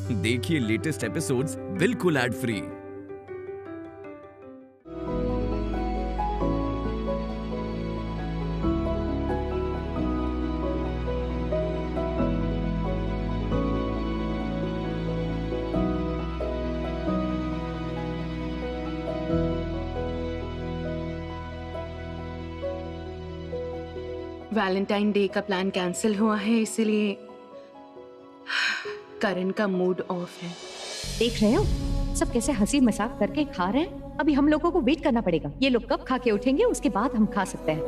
देखिए latest episodes बिल्कुल ad free. Valentine day का प्लान कैंसिल हुआ है, इसलिए करण का मूड ऑफ है। देख रहे हो सब कैसे हंसी मजाक करके खा रहे हैं। अभी हम लोगों को वेट करना पड़ेगा। ये लोग कब खा के उठेंगे उसके बाद हम खा सकते हैं।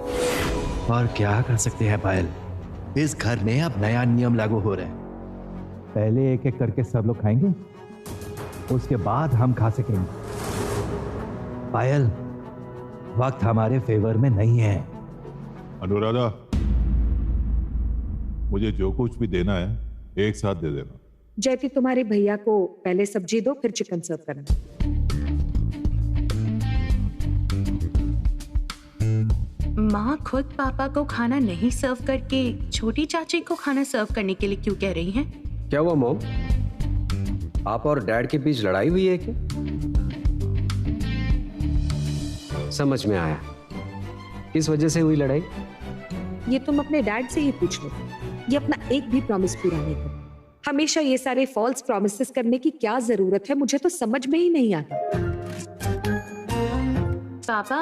और क्या कर सकते हैं पायल, इस घर में अब नया नियम लागू हो रहा है। पहले एक एक करके सब लोग खाएंगे, उसके बाद हम खा सकेंगे। पायल, वक्त हमारे फेवर में नहीं है। अनुराधा, मुझे जो कुछ भी देना है एक साथ दे देना। जयती, तुम्हारे भैया को पहले सब्जी दो, फिर चिकन सर्व करना। माँ खुद पापा को खाना नहीं सर्व करके छोटी चाची को खाना सर्व करने के लिए क्यों कह रही हैं? क्या हुआ मॉम? पापा और डैड के बीच लड़ाई हुई है क्या? समझ में आया, किस वजह से हुई लड़ाई? ये तुम अपने डैड से ही पूछ लो। ये अपना एक भी प्रॉमिस पूरा नहीं करता। हमेशा ये सारे फॉल्स प्रॉमिसेस करने की क्या जरूरत है, मुझे तो समझ में ही नहीं आता। पापा,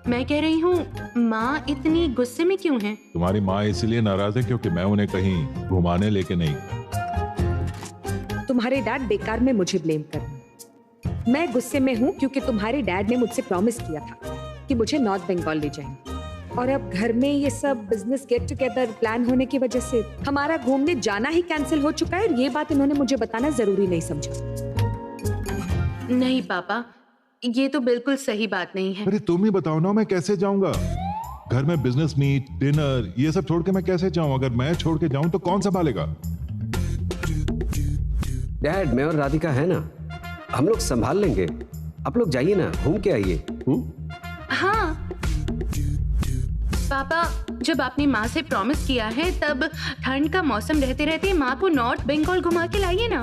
मैं कह रही हूँ माँ इतनी गुस्से में क्यों है? तुम्हारी माँ इसलिए नाराज है क्योंकि मैं उन्हें कहीं घुमाने लेके नहीं। तुम्हारे डैड बेकार में मुझे ब्लेम कर रहे हैं। मैं गुस्से में हूँ क्योंकि तुम्हारे डैड ने मुझसे प्रॉमिस किया था कि मुझे नॉर्थ बंगाल ले जाएंगे, और अब घर में ये सब बिजनेस गेट टुगेदर प्लान होने की वजह से हमारा घूमने जाना ही कैंसिल हो चुका है। और ये बात इन्होंने मुझे बताना जरूरी नहीं समझा। नहीं पापा, ये तो बिल्कुल सही बात नहीं है। अरे तुम ही बताओ ना, मैं कैसे जाऊंगा? घर में बिजनेस मीट, डिनर, ये सब छोड़ के मैं कैसे जाऊं? अगर मैं छोड़ के जाऊं तो कौन संभालेगा? डैड, मैं और राधिका है ना, हम लोग संभाल लेंगे। आप लोग जाइए ना, घूम के आइए। हाँ पापा, जब आपने माँ से प्रॉमिस किया है तब ठंड का मौसम रहते रहते माँ को नॉर्थ बंगाल घुमा के लाइए ना।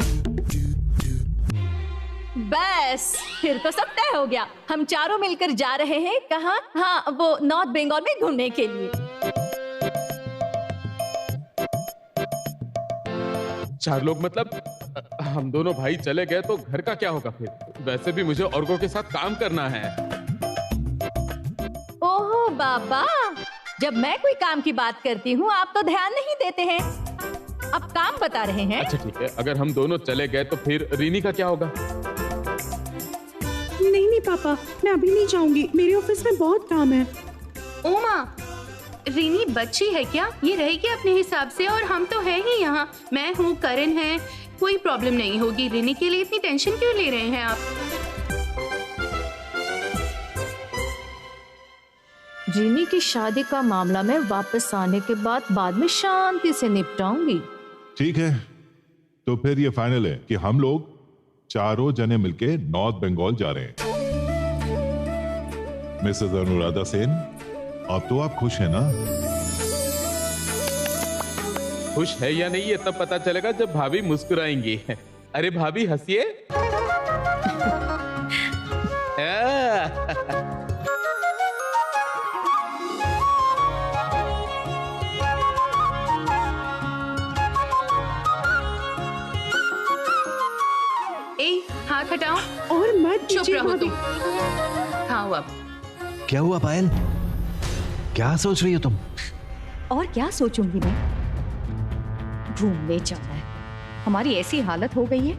बस फिर तो सब तय हो गया। हम चारों मिलकर जा रहे हैं। कहाँ? हाँ, वो नॉर्थ बंगाल में घूमने के लिए। चार लोग मतलब हम दोनों भाई चले गए तो घर का क्या होगा फिर? वैसे भी मुझे औरगों के साथ काम करना है। ओहो बाबा, जब मैं कोई काम की बात करती हूँ आप तो ध्यान नहीं देते हैं। अब काम बता रहे हैं। अच्छा ठीक है, अगर हम दोनों चले गए तो फिर रीनी का क्या होगा? नहीं नहीं पापा, मैं अभी नहीं जाऊंगी, मेरे ऑफिस में बहुत काम है। ओ माँ, रीनी बच्ची है क्या? ये रहेगी अपने हिसाब से, और हम तो है ही यहाँ। मैं हूँ, करण है, कोई प्रॉब्लम नहीं होगी। रीनी के लिए इतनी टेंशन क्यों ले रहे हैं आप? रीनी की शादी का मामला मैं वापस आने के बाद में शांति से निपटाऊंगी। ठीक है, तो फिर ये फाइनल है कि हम लोग चारों जने मिलके नॉर्थ बंगाल जा रहे हैं। मिसेस अनुराधा सेन, अब तो आप खुश हैं ना? खुश है या नहीं ये तब पता चलेगा जब भाभी मुस्कुराएंगी। अरे भाभी हंसिए। हाथ हटाओ और मत चुप दीजिए रहो भाभी। तुम। खाओ अब। क्या हुआ पायल, क्या सोच रही हो तुम? और क्या सोचूंगी मैं? घूमने जाना है, हमारी ऐसी हालत हो गई है।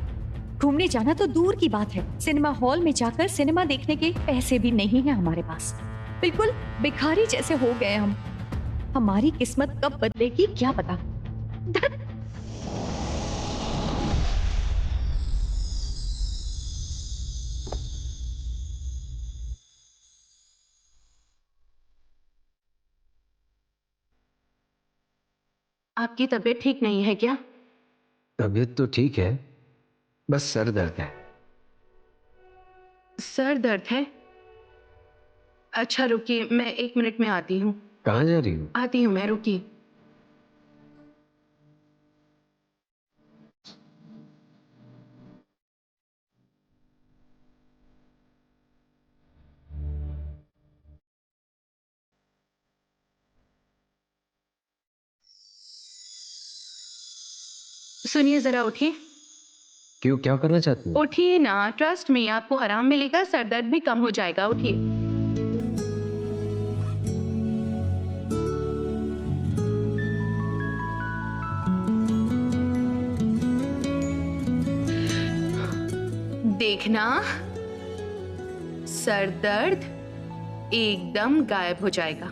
घूमने जाना तो दूर की बात है, सिनेमा हॉल में जाकर सिनेमा देखने के पैसे भी नहीं है हमारे पास। बिल्कुल भिखारी जैसे हो गए हम। हमारी किस्मत कब बदलेगी क्या पता। धत। आपकी तबीयत ठीक नहीं है क्या? तबीयत तो ठीक है, बस सर दर्द है। सर दर्द है? अच्छा रुकिए, मैं 1 मिनट में आती हूँ। कहाँ जा रही हो? आती हूँ मैं, रुकिए। सुनिए जरा, उठिए। क्यों, क्या करना चाहती हैं? उठिए ना, ट्रस्ट में आपको आराम मिलेगा, सर दर्द भी कम हो जाएगा। उठिए। देखना, सर दर्द एकदम गायब हो जाएगा।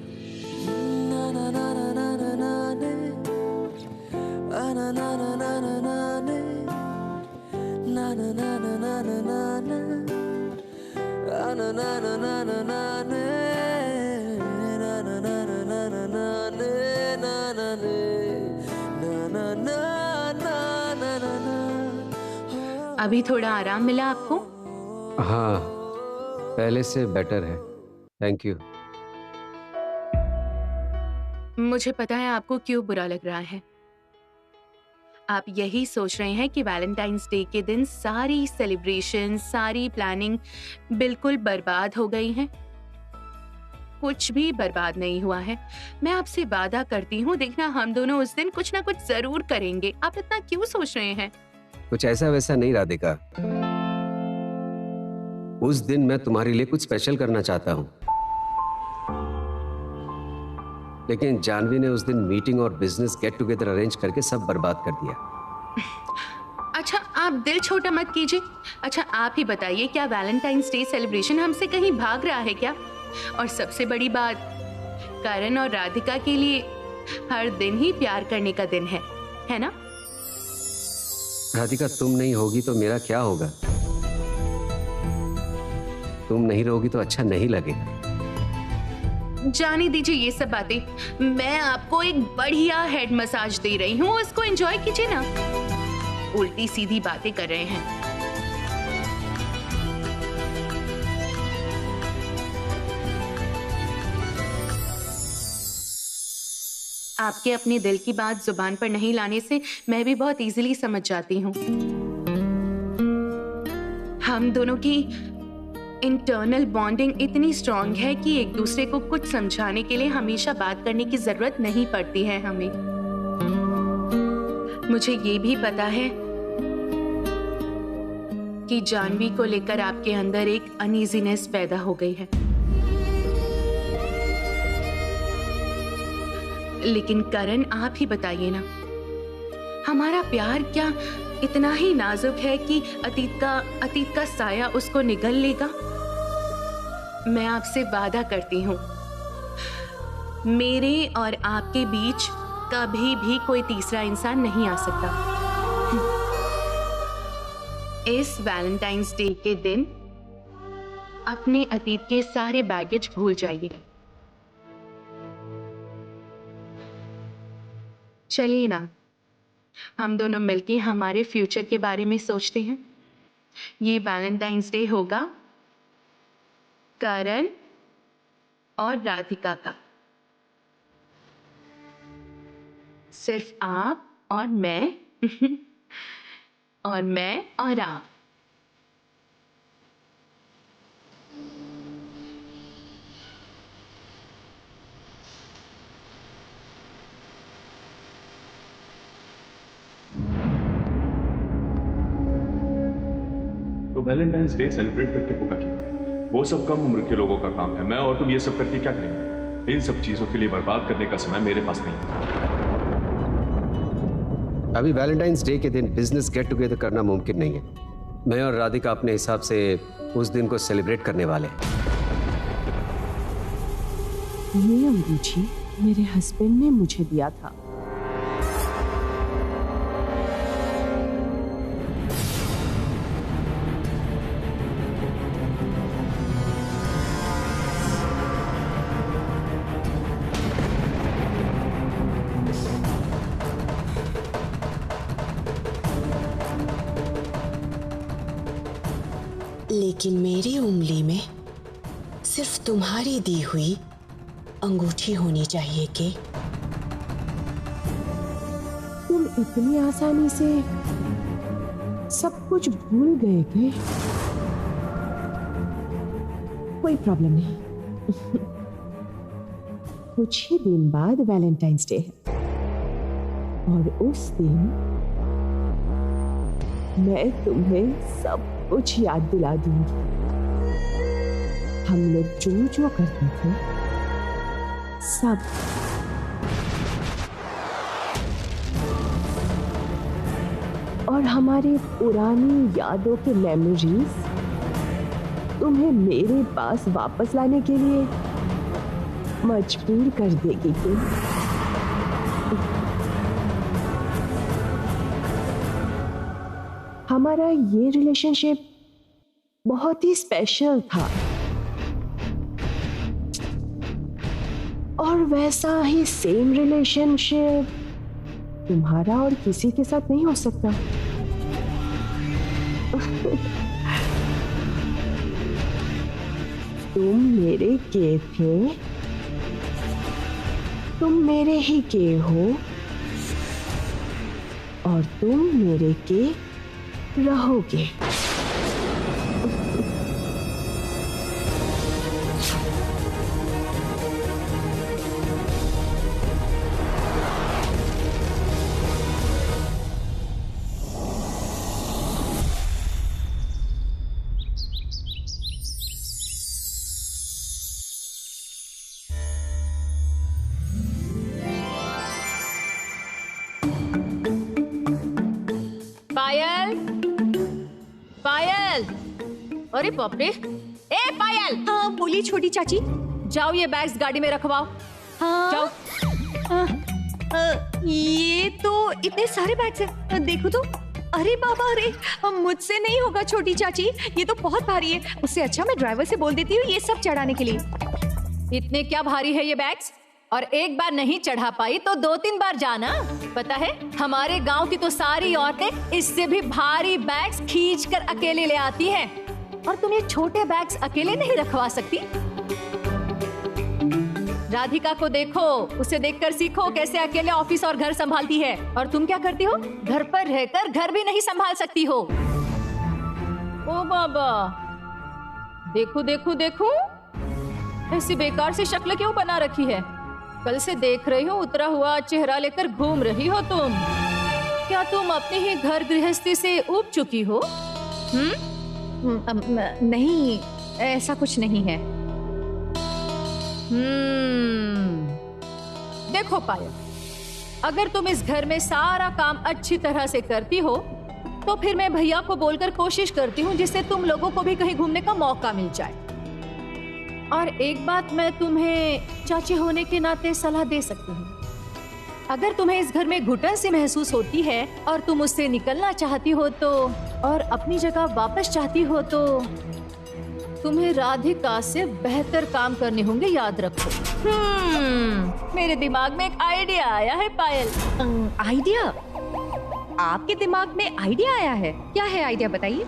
अभी थोड़ा आराम मिला आपको? हाँ, पहले से बेटर है, थैंक यू। मुझे पता है आपको क्यों बुरा लग रहा है। आप यही सोच रहे हैं कि वैलेंटाइंस डे के दिन सारी सेलिब्रेशन, सारी प्लानिंग बिल्कुल बर्बाद हो गई है। कुछ भी बर्बाद नहीं हुआ है। मैं आपसे वादा करती हूँ, देखना हम दोनों उस दिन कुछ ना कुछ जरूर करेंगे। आप इतना क्यों सोच रहे हैं? कुछ ऐसा वैसा नहीं राधिका, उस दिन मैं तुम्हारे लिए कुछ स्पेशल करना चाहता हूँ, लेकिन जानवी ने उस दिन मीटिंग और बिजनेस गेट टुगेदर अरेंज करके सब बर्बाद कर दिया। अच्छा, आप दिल छोटा मत कीजिए। अच्छा, आप ही बताइए, क्या वैलेंटाइंस डे सेलिब्रेशन हमसे कहीं भाग रहा है क्या? और सबसे बड़ी बात, करण और राधिका के लिए हर दिन ही प्यार करने का दिन है ना? राधिका, तुम नहीं होगी तो मेरा क्या होगा? तुम नहीं रहोगी तो अच्छा नहीं लगेगा। जाने दीजिए ये सब बातें। मैं आपको एक बढ़िया हेड मसाज दे रही हूँ, उसको एंजॉय कीजिए ना। उल्टी सीधी बातें कर रहे हैं। आपके अपने दिल की बात जुबान पर नहीं लाने से मैं भी बहुत इजीली समझ जाती हूँ। हम दोनों की इंटरनल बॉन्डिंग इतनी स्ट्रॉन्ग है कि एक दूसरे को कुछ समझाने के लिए हमेशा बात करने की जरूरत नहीं पड़ती है हमें। मुझे ये भी पता है कि जानवी को लेकर आपके अंदर एक अनईजीनेस पैदा हो गई है, लेकिन करण, आप ही बताइए ना, हमारा प्यार क्या इतना ही नाजुक है कि अतीत का साया उसको निगल लेगा? मैं आपसे वादा करती हूँ, मेरे और आपके बीच कभी भी कोई तीसरा इंसान नहीं आ सकता। इस वैलेंटाइंस डे के दिन अपने अतीत के सारे बैगेज भूल जाइए। चलिए ना, हम दोनों मिलके हमारे फ्यूचर के बारे में सोचते हैं। ये वैलेंटाइंस डे होगा करण और राधिका का, सिर्फ आप और मैं और मैं और आप। तो वैलेंटाइंस डे सेलिब्रेट करके होगा क्या? वो सब कम उम्र के लोगों का काम है। मैं और तुम ये सब करके क्या करेंगे? इन सब चीजों के लिए बर्बाद करने का समय मेरे पास नहीं है। अभी वैलेंटाइंस डे के दिन बिजनेस गेट टुगेदर करना मुमकिन नहीं है। मैं और राधिका अपने हिसाब से उस दिन को सेलिब्रेट करने वाले हैं। ये अंगूठी मेरे हस्बैंड ने मुझे दिया था। लेकिन मेरी उंगली में सिर्फ तुम्हारी दी हुई अंगूठी होनी चाहिए कि तुम इतनी आसानी से सब कुछ भूल गए थे। कोई प्रॉब्लम नहीं। कुछ ही दिन बाद वैलेंटाइंस डे है और उस दिन मैं तुम्हें सब कुछ याद दिला दूंगी। हम लोग जो जो करते थे सब। और हमारी पुरानी यादों के मेमोरीज तुम्हें मेरे पास वापस लाने के लिए मजबूर कर देगी तुम। हमारा ये रिलेशनशिप बहुत ही स्पेशल था और वैसा ही सेम रिलेशनशिप तुम्हारा और किसी के साथ नहीं हो सकता। तुम मेरे के थे, तुम मेरे ही के हो और तुम मेरे के रहोगे। पायल, अरे बाप रे, ए पायल। हाँ बोलिए छोटी चाची। जाओ ये बैग्स गाड़ी में रखवाओ। हाँ जाओ। ये तो इतने सारे बैग्स हैं, देखो तो। अरे बाबा रे, मुझसे नहीं होगा छोटी चाची, ये तो बहुत भारी है। उससे अच्छा मैं ड्राइवर से बोल देती हूँ ये सब चढ़ाने के लिए। इतने क्या भारी है ये बैग्स? और एक बार नहीं चढ़ा पाई तो 2-3 बार जाना। पता है हमारे गांव की तो सारी औरतें इससे भी भारी बैग्स खींचकर अकेले ले आती हैं। और तुम ये छोटे बैग्स अकेले नहीं रखवा सकती? राधिका को देखो, उसे देखकर सीखो कैसे अकेले ऑफिस और घर संभालती है। और तुम क्या करती हो? घर पर रहकर घर भी नहीं संभाल सकती हो। ओ बाबा, देखो देखो देखो, ऐसी बेकार सी शक्ल क्यों बना रखी है? कल से देख रही हूँ उतरा हुआ चेहरा लेकर घूम रही हो तुम। क्या तुम अपने ही घर गृहस्थी से ऊब चुकी हो? नहीं, ऐसा कुछ नहीं है। देखो पायल, अगर तुम इस घर में सारा काम अच्छी तरह से करती हो तो फिर मैं भैया को बोलकर कोशिश करती हूँ जिससे तुम लोगों को भी कहीं घूमने का मौका मिल जाए। और एक बात मैं तुम्हें चाची होने के नाते सलाह दे सकती हूँ। अगर तुम्हें इस घर में घुटन सी महसूस होती है और तुम उससे निकलना चाहती हो तो, और अपनी जगह वापस चाहती हो तो तुम्हें राधिका से बेहतर काम करने होंगे, याद रखो। मेरे दिमाग में एक आइडिया आया है पायल। आइडिया? आपके दिमाग में आइडिया आया है? क्या है आइडिया, बताइए।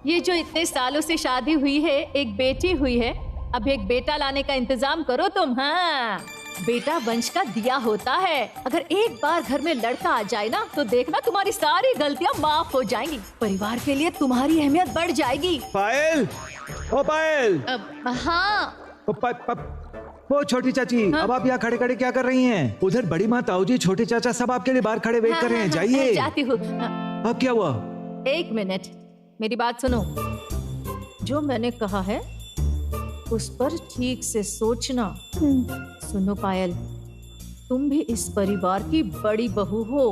ये जो इतने सालों से शादी हुई है, एक बेटी हुई है, अब एक बेटा लाने का इंतजाम करो तुम। हाँ, बेटा वंश का दिया होता है। अगर एक बार घर में लड़का आ जाए ना तो देखना तुम्हारी सारी गलतियाँ माफ हो जाएंगी। परिवार के लिए तुम्हारी अहमियत बढ़ जाएगी। पायल, ओ पायल। हाँ। ओ छोटी चाची, हाँ? अब आप यहाँ खड़े खड़े क्या कर रही हैं? उधर बड़ी माँ, ताऊ जी, छोटे चाचा सब आपके लिए बाहर खड़े वेट कर रहे हैं। जाइए। जाती हूँ। अब क्या हुआ? 1 मिनट, मेरी बात सुनो। जो मैंने कहा है उस पर ठीक से सोचना। सुनो पायल, तुम भी इस परिवार की बड़ी बहू हो।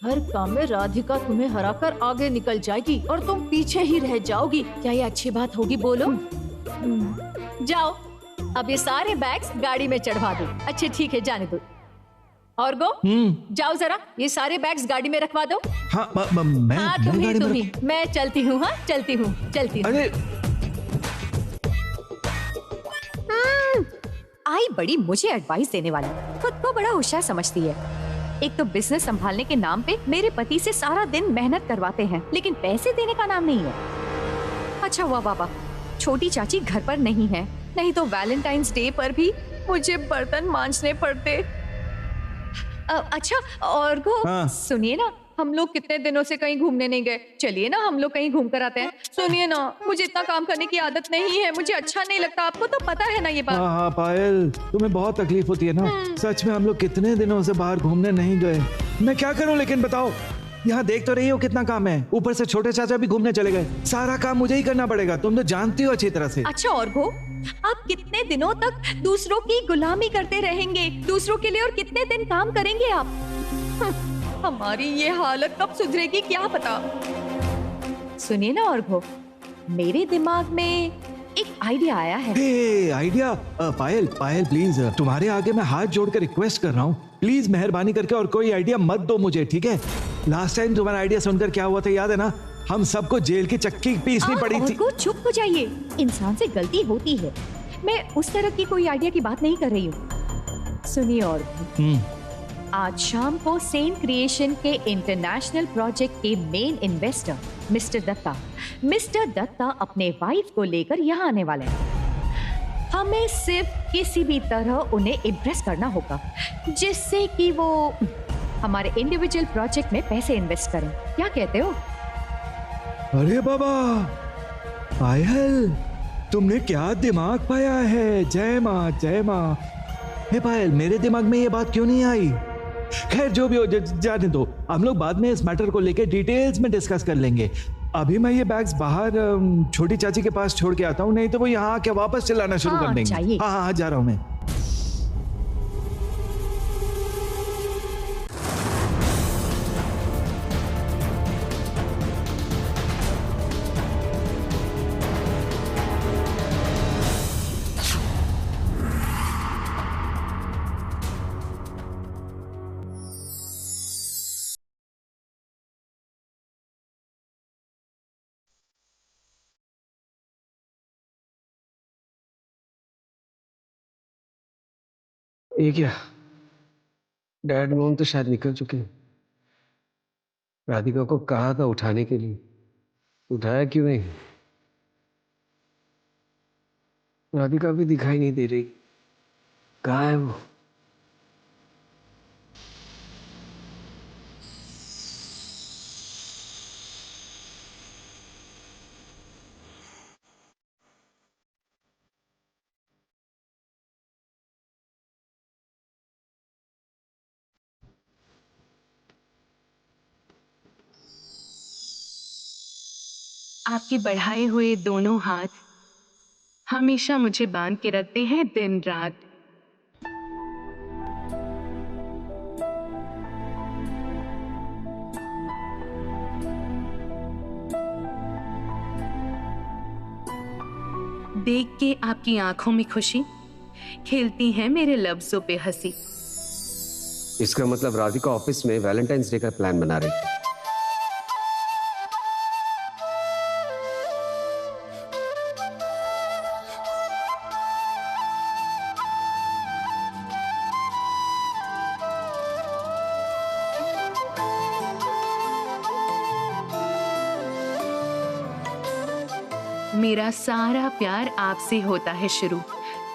हर काम में राधिका तुम्हें हराकर आगे निकल जाएगी और तुम पीछे ही रह जाओगी। क्या ये अच्छी बात होगी? बोलो। जाओ, अब ये सारे बैग्स गाड़ी में चढ़वा दो। अच्छे ठीक है, जाने दो। और गो, जाओ जरा ये सारे बैग्स गाड़ी में रखवा दो। हाँ, मैं तुम ही। मैं चलती हूँ। हाँ, चलती हूँ। अरे आई बड़ी मुझे एडवाइस देने वाली, खुद को बड़ा होशियार समझती है। एक तो बिजनेस संभालने के नाम पे मेरे पति से सारा दिन मेहनत करवाते हैं, लेकिन पैसे देने का नाम नहीं है। अच्छा हुआ बाबा छोटी चाची घर पर नहीं है, नहीं तो वैलेंटाइंस डे पर भी मुझे बर्तन मांजने पड़ते। अच्छा और को सुनिए ना, हम लोग कितने दिनों से कहीं घूमने नहीं गए, चलिए ना हम लोग कहीं घूम कर आते हैं। सुनिए ना, मुझे इतना काम करने की आदत नहीं है, मुझे अच्छा नहीं लगता, आपको तो पता है ना ये बात। हाँ पायल, तुम्हें बहुत तकलीफ होती है ना। सच में हम लोग कितने दिनों से बाहर घूमने नहीं गए। मैं क्या करूं लेकिन बताओ। यहाँ देख तो रही हो कितना काम है, ऊपर से छोटे चाचा भी घूमने चले गए, सारा काम मुझे ही करना पड़ेगा, तुम तो जानती हो अच्छी तरह से। अच्छा और वो, आप कितने दिनों तक दूसरों की गुलामी करते रहेंगे, दूसरों के लिए और कितने दिन काम करेंगे आप? हमारी ये हालत कब सुधरेगी क्या पता। सुनिए ना और मेरे दिमाग में एक आइडिया आया है। आइडिया? पायल प्लीज, तुम्हारे आगे मैं हाथ जोड़कर रिक्वेस्ट कर रहा हूँ, प्लीज मेहरबानी करके और कोई आइडिया मत दो मुझे, ठीक है? लास्ट टाइम तुम्हारा आइडिया सुनकर क्या हुआ था याद है ना? हम सबको जेल की चक्की पीसनी पड़ी थी। चुप हो जाइए, इंसान से गलती होती है, मैं उस तरह की कोई आइडिया की बात नहीं कर रही हूँ। सुनिए और आज शाम को सेन क्रिएशन के इंटरनेशनल प्रोजेक्ट के मेन इन्वेस्टर मिस्टर दत्ता अपने वाइफ को लेकर यहाँ आने वाले हैं। हमें सिर्फ किसी भी तरह उन्हें इम्प्रेस करना होगा जिससे कि वो हमारे इंडिविजुअल प्रोजेक्ट में पैसे इन्वेस्ट करें। क्या कहते हो? अरे बाबा पायल, तुमने क्या दिमाग पाया है, जय माँ जय माँ। हे पायल, मेरे दिमाग में ये बात क्यों नहीं आई? खैर जो भी हो जाने दो, हम लोग बाद में इस मैटर को लेकर डिटेल्स में डिस्कस कर लेंगे। अभी मैं ये बैग्स बाहर छोटी चाची के पास छोड़ के आता हूँ, नहीं तो वो यहाँ आके वापस चिल्लाना शुरू कर देंगे। हाँ जा रहा हूँ मैं। ये क्या, डैड मॉम तो शायद निकल चुके हैं। राधिका को कहा था उठाने के लिए, उठाया क्यों नहीं? राधिका भी दिखाई नहीं दे रही, कहाँ है वो? आपके बढ़ाए हुए दोनों हाथ हमेशा मुझे बांध के रखते हैं दिन रात। देख के आपकी आंखों में खुशी खिलती है मेरे लफ्जों पे हंसी। इसका मतलब राधिका ऑफिस में वैलेंटाइंस डे का प्लान बना रही थी। मेरा सारा प्यार आपसे होता है शुरू,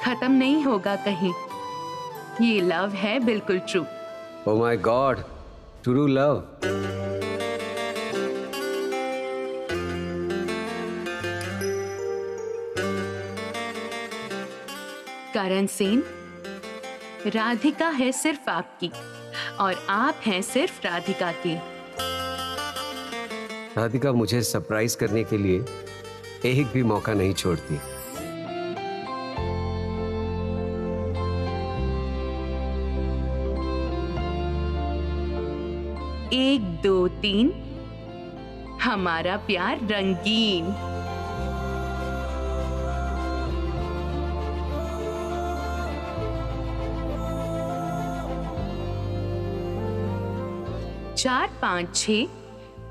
खत्म नहीं होगा कहीं। ये लव है बिल्कुल true. Oh my god, true love. Karan Sen, Radhika है सिर्फ आपकी और आप हैं सिर्फ राधिका की। राधिका मुझे सरप्राइज करने के लिए एक भी मौका नहीं छोड़ती। एक दो तीन, हमारा प्यार रंगीन। चार पांच छह,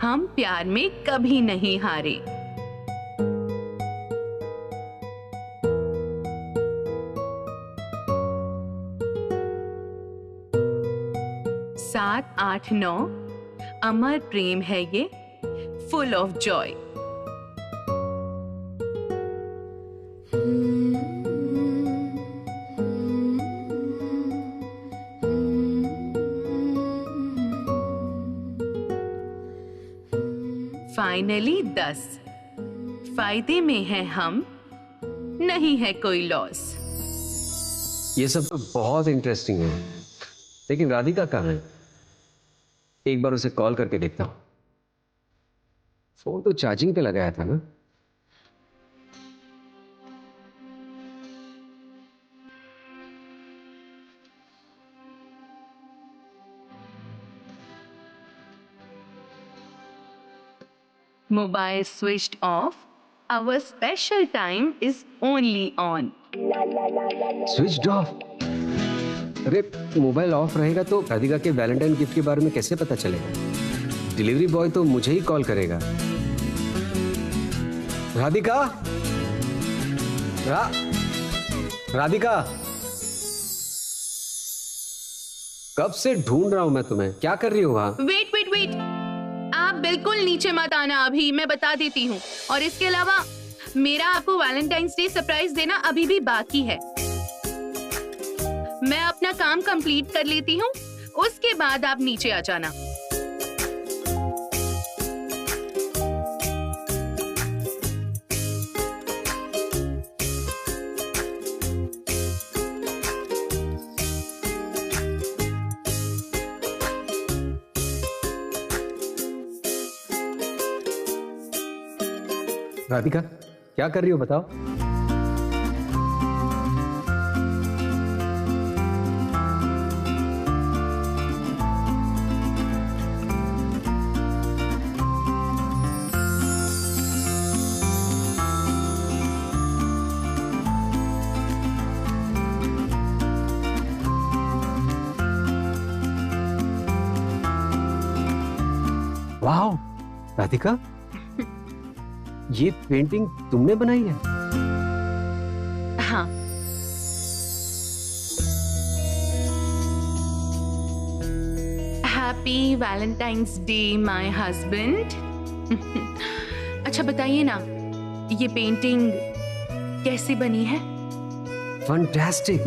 हम प्यार में कभी नहीं हारे। सात आठ नौ, अमर प्रेम है ये, फुल ऑफ जॉय। फाइनली 10, फायदे में है हम, नहीं है कोई लॉस। ये सब तो बहुत इंटरेस्टिंग है, लेकिन राधिका कहाँ है? एक बार उसे कॉल करके देखता हूँ। फोन तो चार्जिंग पे लगाया था ना। Mobile switched off. Our special time is only on. Switch off? अरे मोबाइल ऑफ रहेगा तो राधिका के वैलेंटाइन गिफ्ट के बारे में कैसे पता चलेगा? डिलीवरी बॉय तो मुझे ही कॉल करेगा। राधिका, राधिका, कब से ढूंढ रहा हूं मैं तुम्हें। क्या कर रही हो वहां? वेट वेट वेट, आप बिल्कुल नीचे मत आना, अभी मैं बता देती हूँ। और इसके अलावा मेरा आपको वैलेंटाइंस डे सरप्राइज देना अभी भी बाकी है। मैं अपना काम कंप्लीट कर लेती हूँ, उसके बाद आप नीचे आ जाना। राधिका, क्या कर रही हो बताओ? वाह राधिका, ये पेंटिंग तुमने बनाई है? हाँ। Happy Valentine's day my husband. अच्छा बताइए ना, ये पेंटिंग कैसी बनी है? फैंटास्टिक।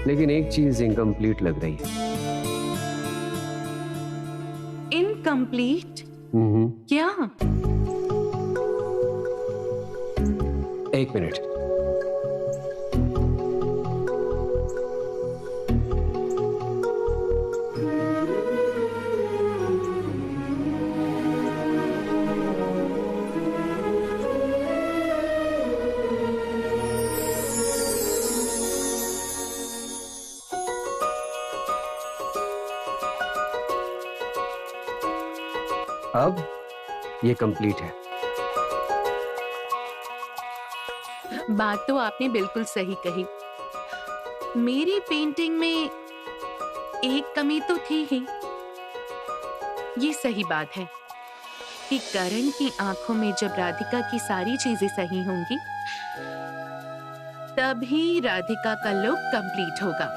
लेकिन एक चीज इनकम्प्लीट लग रही है। इनकम्प्लीट? क्या? एक मिनट। अब ये कंप्लीट है। बात तो आपने बिल्कुल सही कही। मेरी पेंटिंग में एक कमी तो थी ही। ये सही बात है कि करण की आंखों में जब राधिका की सारी चीजें सही होंगी, तभी राधिका का लुक कंप्लीट होगा।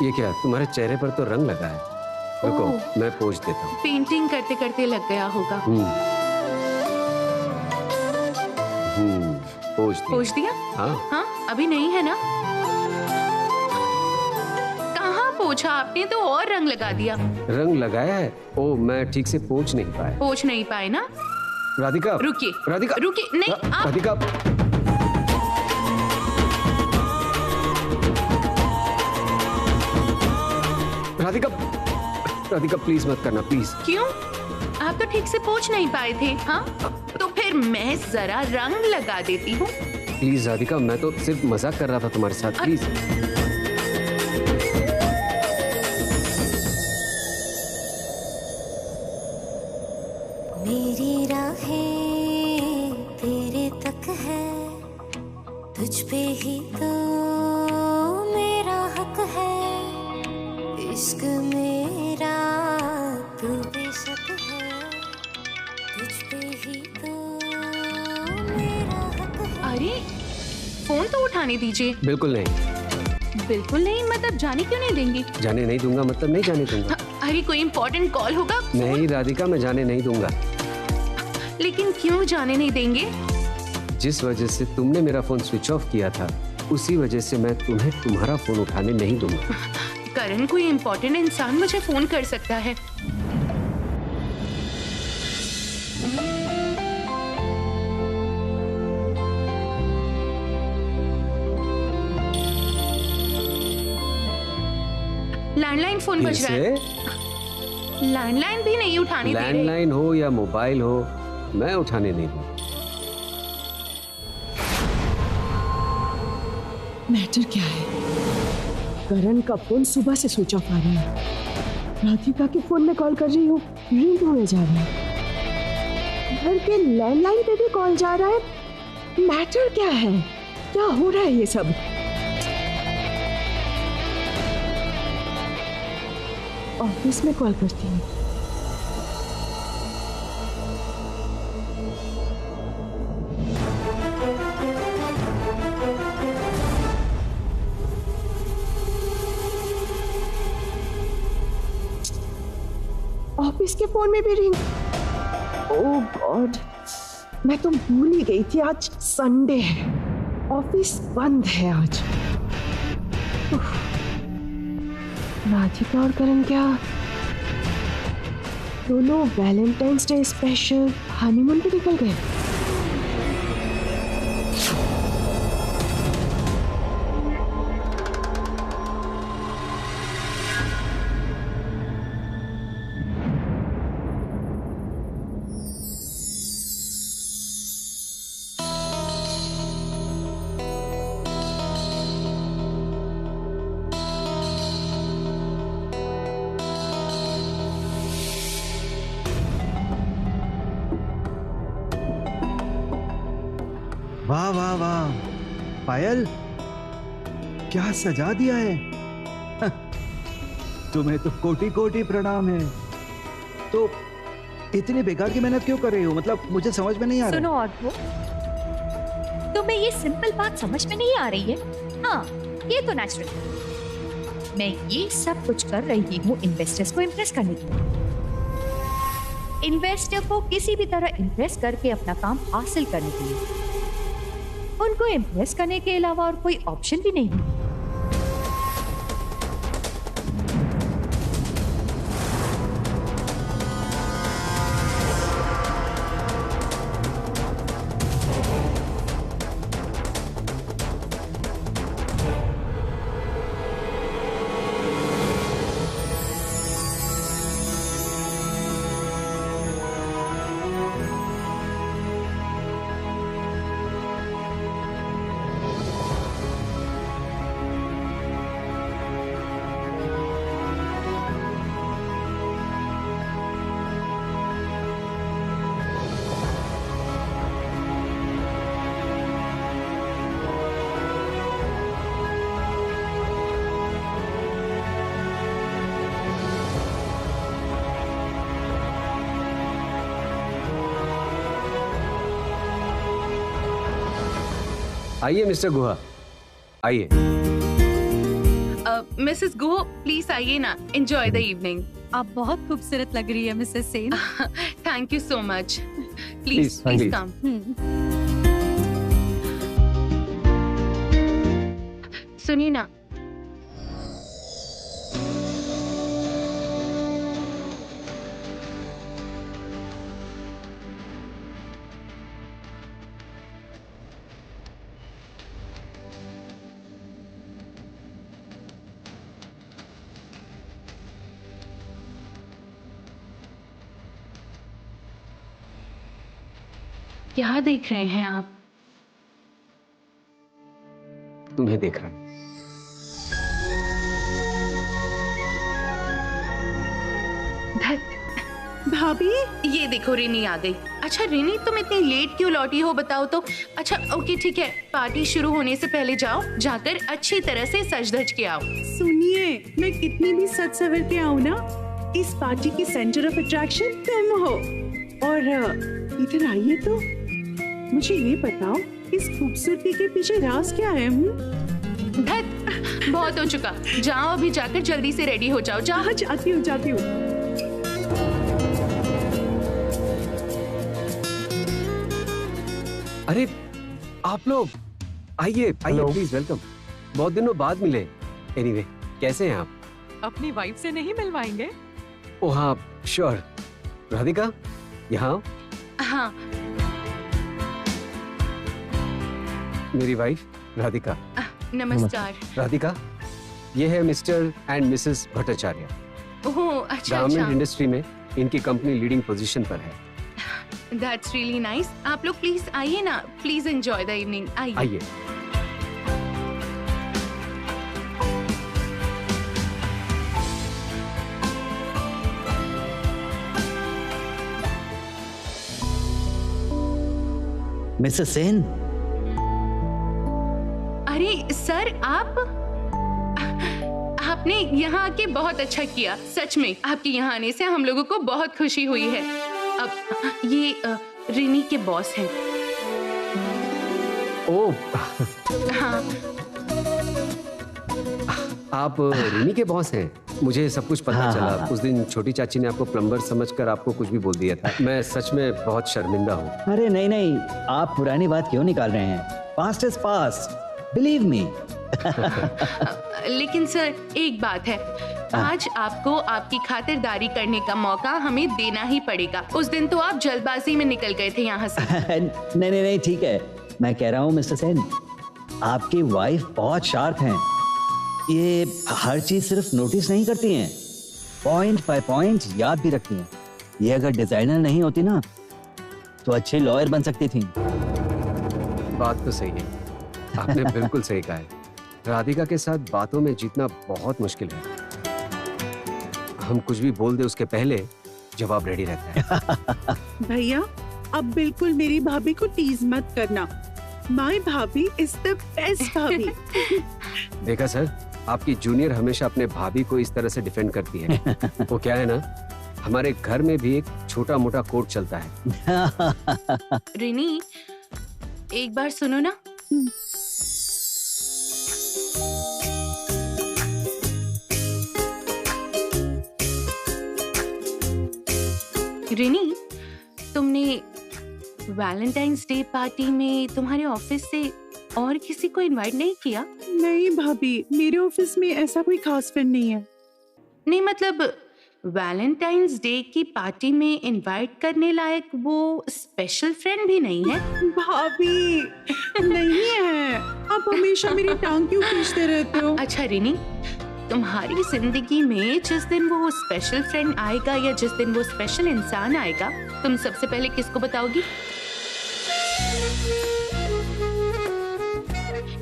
ये क्या, तुम्हारे चेहरे पर तो रंग लगा है। रुको, मैं पोंछ देता हूँ। पेंटिंग करते करते लग गया होगा। पोंछ दिया? हाँ, अभी नहीं है ना? कहाँ पोंछा आपने? तो और रंग लगा दिया। रंग लगाया है? ओ, मैं ठीक से पोंछ नहीं पाया। पोंछ नहीं पाए ना? राधिका, रुकिए, राधिका, रुकिए, नहीं आप... राधिका, राधिका, राधिका प्लीज मत करना, प्लीज। क्यों? आप तो ठीक से पोंछ नहीं पाए थे। हाँ, तो फिर मैं जरा रंग लगा देती हूँ। प्लीज राधिका, मैं तो सिर्फ मजाक कर रहा था तुम्हारे साथ, प्लीज। मेरी राहें तेरे तक है, तुझ पे ही तो मेरा हक है। इश्क मेरा तू बेशक है, तुझ पे ही तो मेरा हक है। अरे फोन तो उठाने दीजिए। बिल्कुल नहीं। बिल्कुल नहीं मतलब जाने क्यों नहीं देंगे? जाने नहीं दूंगा मतलब नहीं जाने दूंगा। अरे कोई इम्पोर्टेंट कॉल होगा? नहीं राधिका, मैं जाने नहीं दूंगा। लेकिन क्यों जाने नहीं देंगे? जिस वजह से तुमने मेरा फोन स्विच ऑफ किया था, उसी वजह से मैं तुम्हें तुम्हारा फोन उठाने नहीं दूंगा। करण, कोई इम्पोर्टेंट इंसान मुझे फोन कर सकता है। लैंडलाइन फोन बज रहा है। लैंडलाइन भी नहीं उठाने दे रहे। लैंडलाइन हो या मोबाइल हो, मैं उठाने नहीं दूं। मैटर क्या है? करण का फोन सुबह से स्विच ऑफ आ रहा है। राधिका के फोन में कॉल कर रही हूँ, रिंग होने जा रहा है। घर के लैंडलाइन पे भी कॉल जा रहा है। मैटर क्या है? क्या हो रहा है ये सब? ऑफिस में कॉल करती हूँ। ऑफिस के फोन में भी रिंग। ओह गॉड, मैं तो भूल ही गई थी आज संडे है, ऑफिस बंद है आज। राधिका और करण क्या दोनों वैलेंटाइंस डे स्पेशल हनीमून पे निकल गए? वाह वाह वाह पायल, क्या सजा दिया है। तुम्हें तो कोटि कोटि प्रणाम है। तो इतनी बेकार की मेहनत क्यों कर रही हो? मतलब मुझे समझ में नहीं आ रहा। सुनो और वो, तुम्हें ये सिंपल बात समझ में नहीं आ रही है? हाँ, ये तो नेचुरल है। मैं ये सब कुछ कर रही हूँ इन्वेस्टर्स को इम्प्रेस करने के लिए। इन्वेस्टर को किसी भी तरह इम्प्रेस करके अपना काम हासिल करने के लिए। उनको इम्प्रेस करने के अलावा और कोई ऑप्शन भी नहीं है। आइए मिस्टर गुहा, आइए। मिसेस गुहा, प्लीज आइए ना, एंजॉय द इवनिंग। आप बहुत खूबसूरत लग रही है Mrs Sen. Thank you so much. Please please come. सुनिए ना, क्या देख रहे हैं आप? तुम्हें देख रहा हूं। भाभी, ये देखो रिनी आ गई। अच्छा रिनी, तुम इतनी लेट क्यों लौटी हो बताओ तो? अच्छा ओके ठीक है, पार्टी शुरू होने से पहले जाओ, जाकर अच्छी तरह से सज धज के आओ। सुनिए, मैं कितनी भी सज सवर के आऊँ ना, इस पार्टी की सेंटर ऑफ अट्रैक्शन तुम हो। और इधर आइए तो मुझे ये बताओ, इस खूबसूरती के पीछे राज क्या है? बहुत हो चुका, जाओ अभी जाकर जल्दी से रेडी हो जाओ। जाओ। जाती हूँ जाती हूँ। अरे आप लोग आइए आइए, प्लीज वेलकम। बहुत दिनों बाद मिले। एनीवे, कैसे हैं आप? अपनी वाइफ से नहीं मिलवाएंगे? ओह हाँ, श्योर। राधिका यहाँ हाँ। मेरी वाइफ राधिका। नमस्कार। राधिका, ये है मिस्टर एंड मिसेस भट्टाचार्य। ओह, अच्छा गारमेंट अच्छा। इंडस्ट्री में इनकी कंपनी लीडिंग पोजीशन पर है। That's really nice. आप लोग प्लीज आइए ना, प्लीज एंजॉय द इवनिंग। आइए। आइए। मिसेस सेन, अरे सर, आपने यहाँ आके बहुत अच्छा किया। सच में आपके यहाँ आने से हम लोगों को बहुत खुशी हुई है। अब ये रिनी के बॉस हैं। ओह, हाँ। आप रिनी के बॉस हैं? मुझे सब कुछ पता हाँ, चला। हाँ, हाँ। उस दिन छोटी चाची ने आपको प्लम्बर समझकर आपको कुछ भी बोल दिया था। मैं सच में बहुत शर्मिंदा हूँ। अरे नहीं नहीं, आप पुरानी बात क्यों निकाल रहे हैं? Past is past, believe me. लेकिन सर, एक बात है, आज आपको आपकी खातिरदारी करने का मौका हमें देना ही पड़ेगा। उस दिन तो आप जल्दबाजी में निकल गए थे यहाँ से। नहीं नहीं नहीं, ठीक है। मैं कह रहा हूँ मिस्टर सेन, आपकी वाइफ बहुत शार्प हैं। ये हर चीज सिर्फ नोटिस नहीं करती हैं, पॉइंट बाय पॉइंट याद भी रखती हैं। ये अगर डिजाइनर नहीं होती ना, तो अच्छी लॉयर बन सकती थी। बात तो सही है, आपने बिल्कुल सही कहा है। राधिका के साथ बातों में जीतना बहुत मुश्किल है। हम कुछ भी बोल दे उसके पहले जवाब रेडी रहता है। भैया, अब बिल्कुल मेरी भाभी को टीज मत करना। माय भाभी इज द बेस्ट भाभी। देखा सर, आपकी जूनियर हमेशा अपने भाभी को इस तरह से डिफेंड करती है। वो क्या है ना, हमारे घर में भी एक छोटा मोटा कोड चलता है। रिनी, एक बार सुनो ना। रिनी, तुमने वैलेंटाइंस डे पार्टी में तुम्हारे ऑफिस से और किसी को इनवाइट नहीं किया? नहीं भाभी, मेरे ऑफिस में ऐसा कोई खास फ्रेंड नहीं है। नहीं मतलब वैलेंटाइंस डे की पार्टी में इनवाइट करने लायक वो स्पेशल फ्रेंड भी नहीं है? भाभी, नहीं है। आप हमेशा मेरी टांग क्यों खींचते रहते हो? अच्छा रिनी, तुम्हारी जिंदगी में जिस दिन वो स्पेशल फ्रेंड आएगा या जिस दिन वो स्पेशल इंसान आएगा, तुम सबसे पहले किसको बताओगी?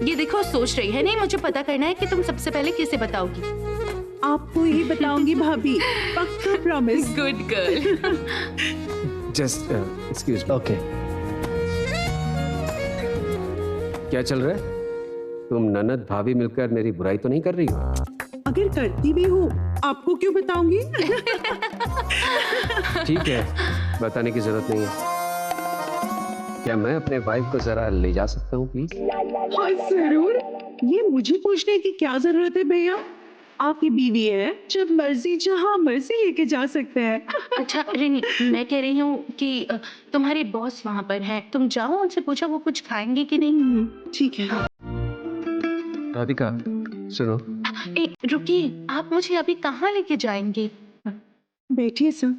ये देखो, सोच रही है। नहीं, मुझे पता करना है कि तुम सबसे पहले किसे बताओगी। आपको ही बताऊंगी भाभी, पक्का promise. Good girl. Just excuse me. Okay. क्या चल रहा है? तुम ननद भाभी मिलकर मेरी बुराई तो नहीं कर रही हो? अगर करती भी हूँ, आपको क्यों बताऊंगी? ठीक है, बताने की जरूरत नहीं है। क्या मैं अपने वाइफ को जरा ले जा सकता हूँ प्लीज? हाँ जरूर। ये मुझे पूछने की क्या जरूरत है भैया? आपकी बीवी है, जब मर्जी जहाँ मर्जी लेके जा सकते हैं। अच्छा रिनी, मैं कह रही हूँ कि तुम्हारे बॉस वहाँ पर हैं, तुम जाओ उनसे पूछो वो कुछ खाएंगे कि नहीं। ठीक है। राधिका सुनो। रुकिए, आप मुझे अभी कहाँ लेके जाएंगे? बैठिए सर।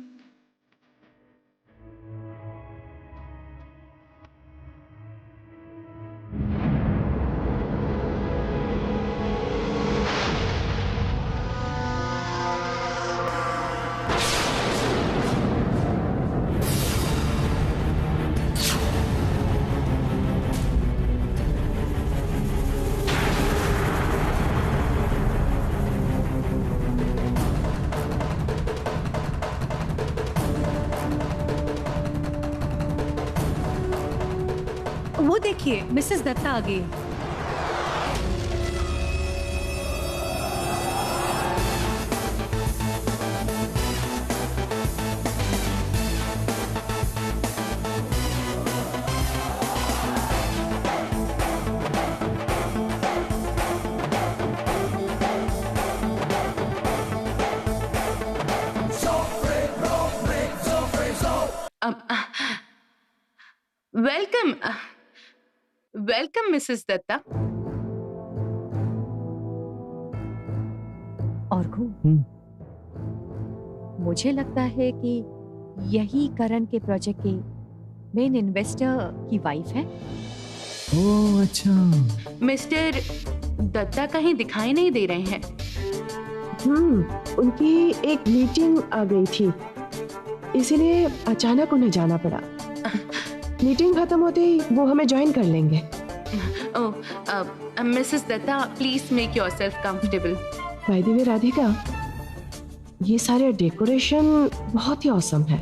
वो देखिए, मिसेस दत्ता आ गई। Welcome welcome Mrs Datta. और मुझे लगता है कि यही करण के प्रोजेक्ट के मेन इन्वेस्टर की वाइफ है। ओह अच्छा। मिस्टर दत्ता कहीं दिखाई नहीं दे रहे हैं। उनकी एक मीटिंग आ गई थी, इसीलिए अचानक उन्हें जाना पड़ा। मीटिंग खत्म होते ही वो हमें ज्वाइन कर लेंगे। Mrs Datta, please make yourself comfortable. By the way Radhika, ये सारे डेकोरेशन बहुत ही ऑसम है।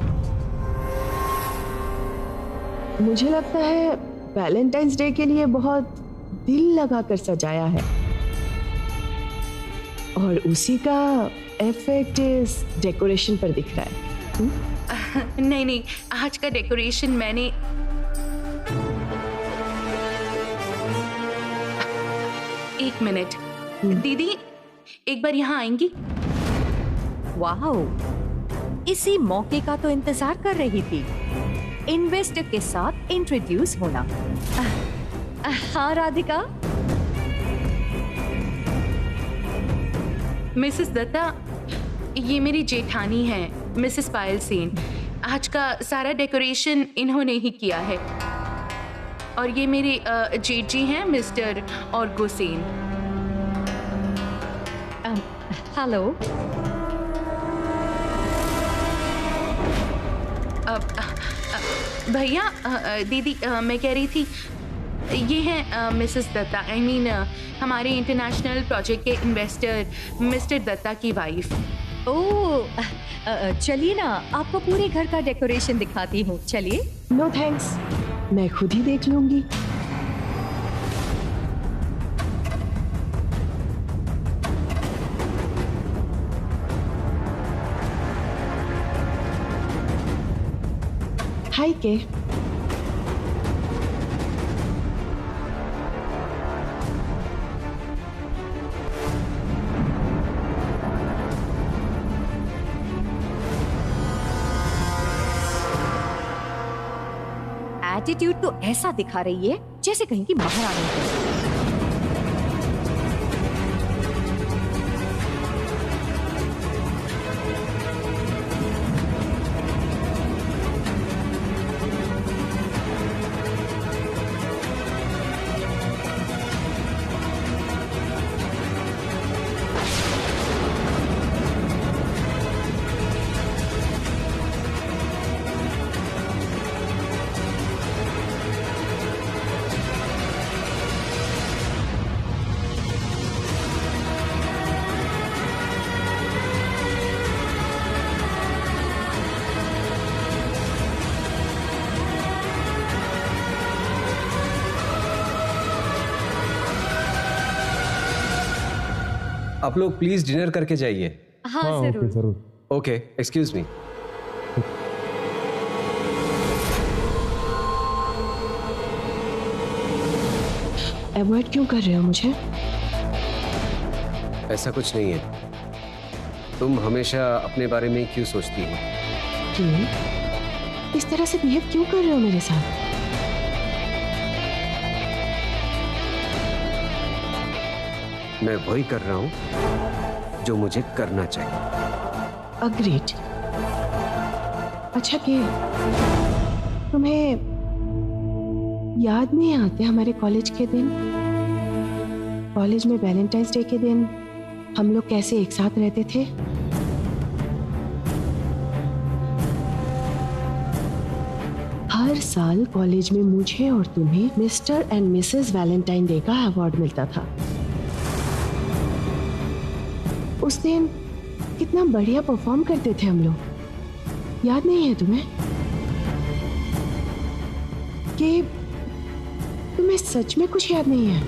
मुझे लगता है वैलेंटाइंस डे के लिए बहुत दिल लगाकर सजाया है, और उसी का इफेक्ट इस डेकोरेशन पर दिख रहा है। नहीं, आज का डेकोरेशन मैंने एक मिनट, दीदी एक बार यहाँ आएंगी? वाओ, इसी मौके का तो इंतजार कर रही थी, इन्वेस्टर के साथ इंट्रोड्यूस होना। हाँ राधिका। मिसेस दत्ता, ये मेरी जेठानी है, मिसेस पायल सेन। आज का सारा डेकोरेशन इन्होंने ही किया है। और ये मेरे जेठ जी हैं, मिस्टर और गोसेन। हेलो। भैया, दीदी, मैं कह रही थी, ये हैं मिसेस दत्ता, आई मीन हमारे इंटरनेशनल प्रोजेक्ट के इन्वेस्टर मिस्टर दत्ता की वाइफ। ओह, चलिए ना, आपको पूरे घर का डेकोरेशन दिखाती हूँ, चलिए। नो थैंक्स, मैं खुद ही देख लूंगी। हाय के। एटीट्यूड तो ऐसा दिखा रही है जैसे कहीं की महारानी है। आप लोग प्लीज डिनर करके जाइए। हाँ, जरूर। Okay, excuse me. अवॉइड क्यों कर रहे हो मुझे? ऐसा कुछ नहीं है, तुम हमेशा अपने बारे में क्यों सोचती हो? क्यों? इस तरह से बिहेव क्यों कर रहे हो मेरे साथ? मैं वही कर रहा हूं जो मुझे करना चाहिए। अग्रीड। अच्छा कि तुम्हें याद नहीं आते हमारे कॉलेज के दिन? कॉलेज में वैलेंटाइंस डे के दिन हम लोग कैसे एक साथ रहते थे? हर साल कॉलेज में मुझे और तुम्हें mister and Mrs Valentine day का अवार्ड मिलता था। उस दिन कितना बढ़िया परफॉर्म करते थे हम लोग, याद नहीं है तुम्हें? कि तुम्हें सच में कुछ याद नहीं है?